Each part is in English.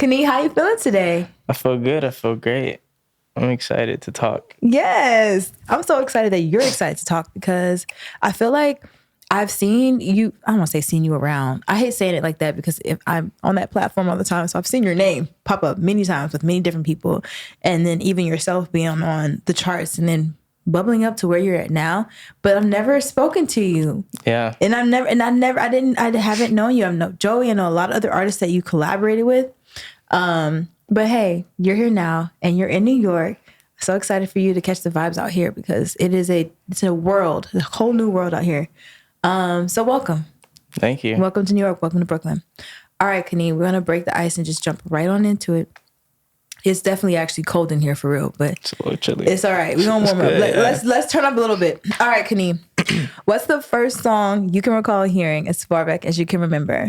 Kanii, how you feeling today? I feel good. I feel great. I'm excited to talk. Yes. I'm so excited that you're excited to talk because I feel like I've seen you, I don't want to say seen you around. I hate saying it like that because if I'm on that platform all the time, so I've seen your name pop up many times with many different people. And then even yourself being on the charts and then bubbling up to where you're at now. But I've never spoken to you. Yeah. And I haven't known you. I know Joey, I know a lot of other artists that you collaborated with. But hey, you're here now and you're in New York. So excited for you to catch the vibes out here because it's a world, a whole new world out here. So welcome. Thank you. Welcome to New York. Welcome to Brooklyn. All right, Kanii, we're going to break the ice and just jump right on into it. It's definitely actually cold in here for real, but it's a little chilly. It's all right. We're going to warm up. Let's turn up a little bit. All right, Kanii, what's the first song you can recall hearing as far back as you can remember?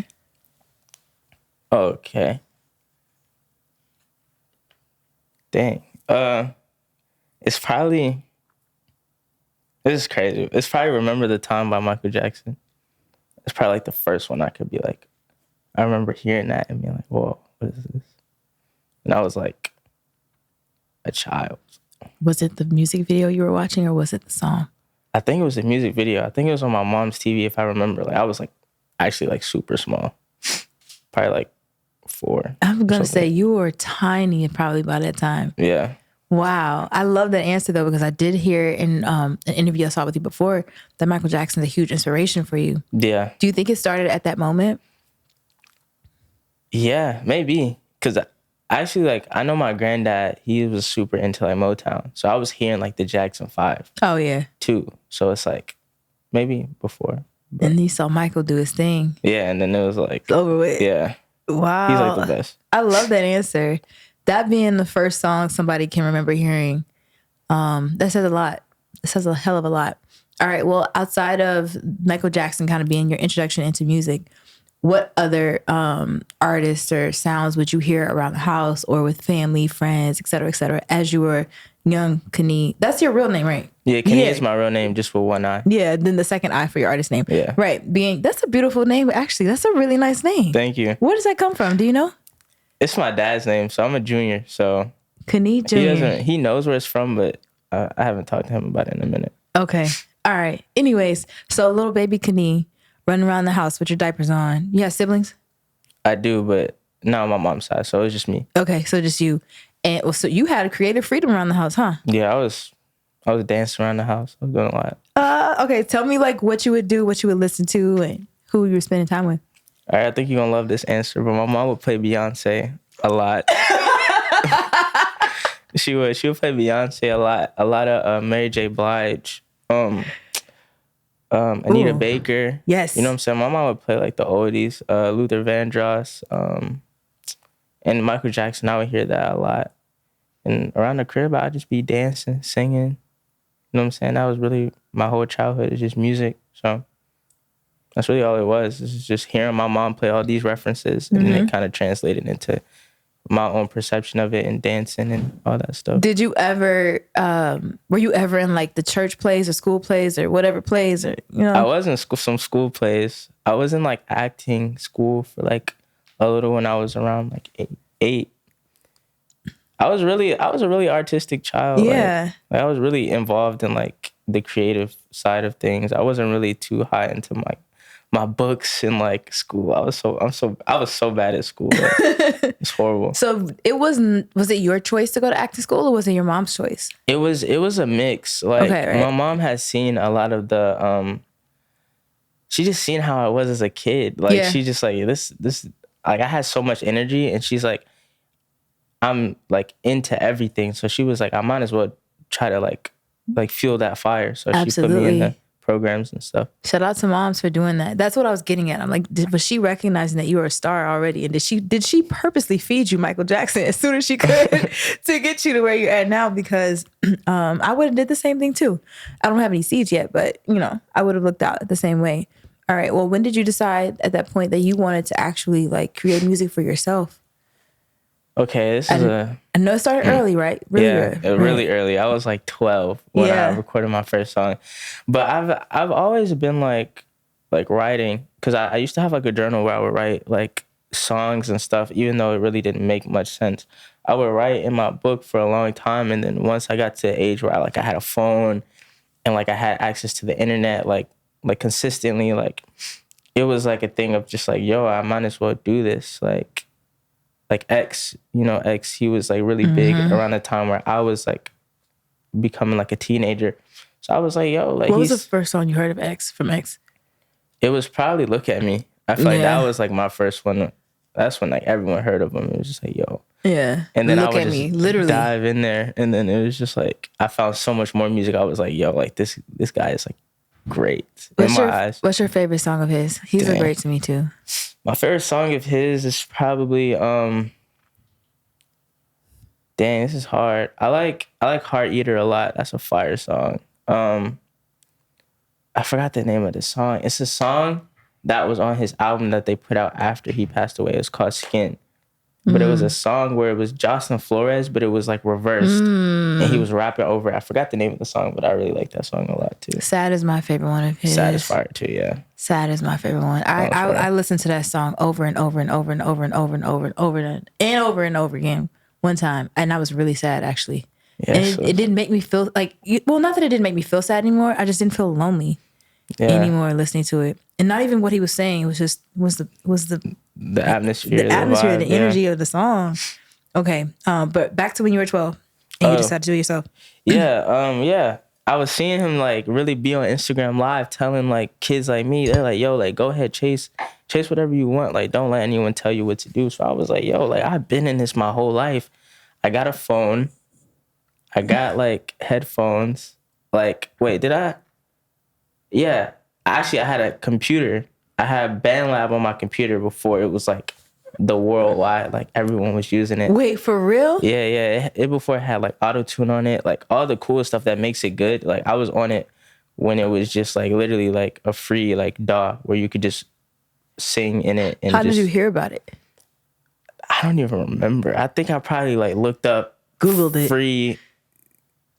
Okay. Dang. It's probably, this is crazy. It's probably Remember the Time by Michael Jackson. It's probably like the first one I could be like, I remember hearing that and being like, whoa, what is this? And I was like a child. Was it the music video you were watching or was it the song? I think it was a music video. I think it was on my mom's TV if I remember. Like I was like actually like super small. Probably like 4. I'm going to say you were tiny probably by that time. Yeah. Wow. I love that answer though, because I did hear in an interview I saw with you before that Michael Jackson's a huge inspiration for you. Yeah. Do you think it started at that moment? Yeah, maybe. Because actually, like, I know my granddad, he was super into like Motown. So I was hearing like the Jackson 5. Oh, yeah. Too. So it's like maybe before. But. And you saw Michael do his thing. Yeah. And then it was like. It's over with. Yeah. Wow. He's like the best. I love that answer. That being the first song somebody can remember hearing, that says a lot. It says a hell of a lot. All right. Well, outside of Michael Jackson kind of being your introduction into music, what other artists or sounds would you hear around the house or with family, friends, et cetera, as you were young Kanii? That's your real name, right? Yeah, Kanii is my real name, just for one eye. Yeah, then the second eye for your artist name. Yeah. Right. That's a beautiful name. Actually, that's a really nice name. Thank you. Where does that come from? Do you know? It's my dad's name, so I'm a junior. So Kanii Jr. He knows where it's from, but I haven't talked to him about it in a minute. Okay. All right. Anyways, so little baby Kanii running around the house with your diapers on. You have siblings? I do, but not on my mom's side, so it's just me. Okay, so just you. And so you had a creative freedom around the house, huh? Yeah, I was dancing around the house. I was doing a lot. Okay, tell me like what you would do, what you would listen to, and who you were spending time with. All right, I think you're gonna love this answer, but my mom would play Beyonce a lot. She would play Beyonce a lot of Mary J. Blige, Anita Baker. Yes. You know what I'm saying? My mom would play like the oldies, Luther Vandross, and Michael Jackson. I would hear that a lot. And around the crib, I'd just be dancing, singing. You know what I'm saying? That was really my whole childhood. It's just music. So that's really all it was. It's just hearing my mom play all these references and then it kind of translated into my own perception of it and dancing and all that stuff. Did you ever, were you ever in like the church plays or school plays or whatever plays or, you know? I was in some school plays. I was in like acting school for like a little when I was around like 8. I was a really artistic child. Yeah. Like I was really involved in like the creative side of things. I wasn't really too high into my books in like school. I was so bad at school. It's horrible. So was it your choice to go to acting school or was it your mom's choice? It was a mix. Like my mom has seen a lot of the she just seen how I was as a kid. Like she just like this like I had so much energy and she's like I'm like into everything. So she was like I might as well try to like fuel that fire. So Absolutely. She put me in the programs and stuff. Shout out to moms for doing that. That's what I was getting at. I'm like, was she recognizing that you were a star already? And did she purposely feed you Michael Jackson as soon as she could to get you to where you're at now? Because I would have did the same thing too. I don't have any seeds yet, but you know, I would have looked out the same way. All right. Well, when did you decide at that point that you wanted to actually like create music for yourself? Okay, I know it started early, right? Really early. I was like 12 when I recorded my first song. But I've always been like writing because I used to have like a journal where I would write like songs and stuff, even though it really didn't make much sense. I would write in my book for a long time, and then once I got to the age where I had a phone and like I had access to the internet, like consistently, like it was like a thing of just like, yo, I might as well do this. Like X, X, he was like really big around the time where I was like becoming like a teenager. So I was like, yo, like what was the first song you heard of X from X? It was probably Look at Me. I feel like that was like my first one. That's when like everyone heard of him. It was just like, yo. Yeah. And then Look I would at just Me, literally dive in there. And then it was just like, I found so much more music. I was like, yo, like this guy is like great in my eyes. What's your favorite song of his? He's great to me too. My favorite song of his is probably dang, this is hard. I like Heart Eater a lot. That's a fire song. I forgot the name of the song. It's a song that was on his album that they put out after he passed away. It's called Skin. But it was a song where it was Jocelyn Flores, but it was like reversed. And he was rapping over it. I forgot the name of the song, but I really like that song a lot too. Sad is my favorite one of his. Sad is fire too, yeah. Sad is my favorite one. I listened to that song over and over and over and over and over and over and over and over again one time. And I was really sad actually. Yeah, and it didn't make me feel like, well, not that it didn't make me feel sad anymore. I just didn't feel lonely anymore listening to it. And not even what he was saying. It was just, was the atmosphere. The atmosphere, the energy of the song. Okay. But back to when you were 12 and you decided to do it yourself. Yeah. I was seeing him like really be on Instagram Live telling like kids like me, they're like, yo, like go ahead, chase whatever you want. Like don't let anyone tell you what to do. So I was like, yo, like I've been in this my whole life. I got a phone. I got like headphones. Like, wait, did I? Yeah. Actually, I had a computer. I had BandLab on my computer before it was like the worldwide, like everyone was using it. Wait, for real? Yeah. It before it had like auto-tune on it, like all the cool stuff that makes it good. Like I was on it when it was just like literally like a free like DAW where you could just sing in it. And how did you hear about it? I don't even remember. I think I probably like looked up, Googled it, free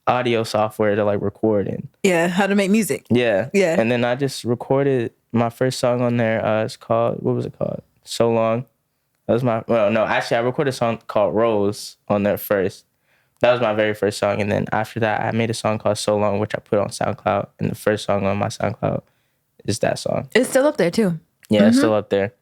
audio software to like record in. Yeah, how to make music. Yeah. And then I just recorded my first song on there. It's called, what was it called? So Long. That was actually I recorded a song called Rose on there first. That was my very first song. And then after that, I made a song called So Long, which I put on SoundCloud. And the first song on my SoundCloud is that song. It's still up there too. Yeah, It's still up there.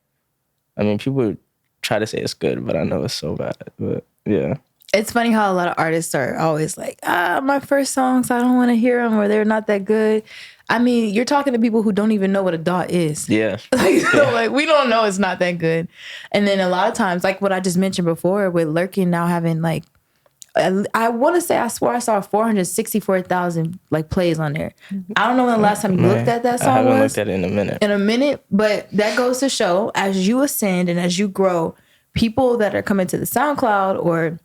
I mean, people try to say it's good, but I know it's so bad. But yeah. It's funny how a lot of artists are always like, my first songs, I don't want to hear them or they're not that good. I mean, you're talking to people who don't even know what a DAW is. Yeah. Like we don't know it's not that good. And then a lot of times, like what I just mentioned before with Lurking now having like, I want to say, I swore I saw 464,000 like plays on there. I don't know when the last time you looked at that song I haven't looked at it in a minute. But that goes to show as you ascend and as you grow, people that are coming to the SoundCloud or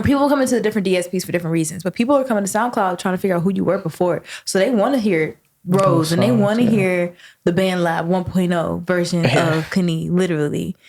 people coming to the different DSPs for different reasons, but people are coming to SoundCloud trying to figure out who you were before. So they want to hear Rose and they want to hear the BandLab 1.0 version of Kanii, literally.